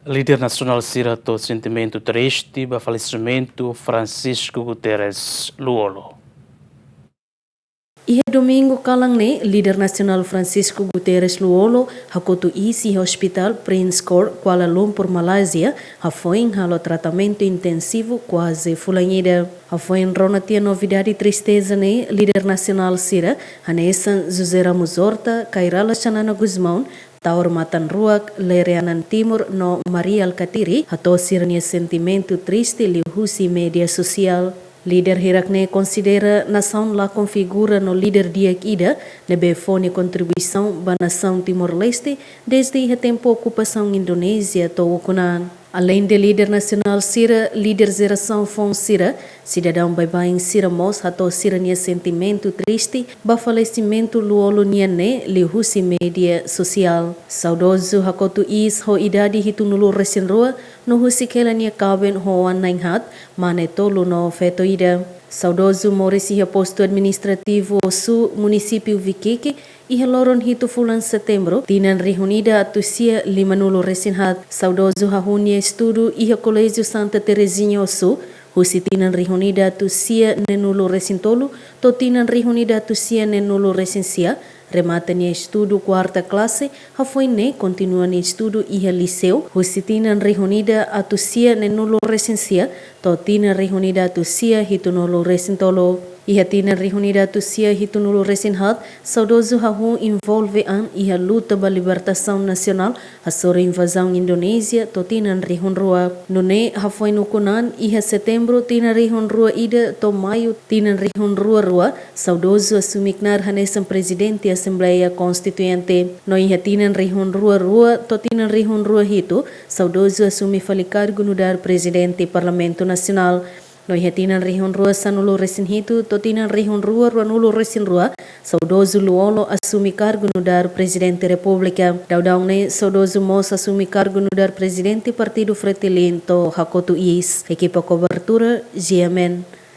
Líder nacional sira sentimentu triste, falesimentu Francisco Guterres Lú-Olo. E domingo kalang ne, líder nacional Francisco Guterres Lú-Olo hakotu isi hospital Prince Court Kuala Lumpur, Malásia, hafoin halo tratamento intensivo quase fulanhida. Hafoin ronatia novidade tristeza ne, líder nacional sira, hanesan José Ramos Horta, Kairala Chanana Guzmão, Taur Matan Ruak, Lereanan Timur no Maria Alcatiri, hato'o sirnia sentimentu triste liuhusi media social. Líder Hirakne considera nação lá configura no líder dia ida, nebe fone contribuição ba nação Timor-Leste desde a tempo ocupação Indonésia toukunan. Além de líder nacional sira, líder geração fon sira, cidadão baibain sira mos hato'o sirnia sentimentu triste, ba falesimentu Lú-Olo niane lihusi media social. Saudoso hakotu is ho idade hitunulu resin rua, no husikela nia kawen hoan nainghat, mane tolu no feto ida. Saudoso morisi posto administrativo su município Viqueque e loron hito fulan setembro, tinan reunida atusia limanulu resinhat. Saudoso hahunia estudo e colégio Santa Terezinha su, husi tinan reunida atusia nenulu resintolu, to tinan reunida atusia nenulu resinsia, remata nia estudo quarta classe, hafoi ne continua nia estudo iha liceu, husi tinan reunida atusia nenulu resinsia, to tinan reunida atusia hitunulu resintolo. Iha tinan reunida atusia hitunulu resinhat, saudoso hahu envolve an iha luta ba libertação nacional, a sora invasão Indonésia, to tinan rihun rua. Nune hafoi nukunan, iha setembro tinan rihun rua ida, to maio tinan rihun rua, saudoso assumiknar hanesan presidente Assembleia Constituinte. No iha tinan rihun rua, to tinan rihun rua hito, saudoso assumi fali cargo no dar presidente Parlamento Nacional. No iha tinan rihun rua sanulu resin hitu, to tinan rihun rua nulu resin rua, saudoso Lú-Olo assumi cargo no dar presidente República. Daudang ne saudoso mos assumi cargo no dar presidente Partido Fretilin to hakotu is. Equipa cobertura, GMN.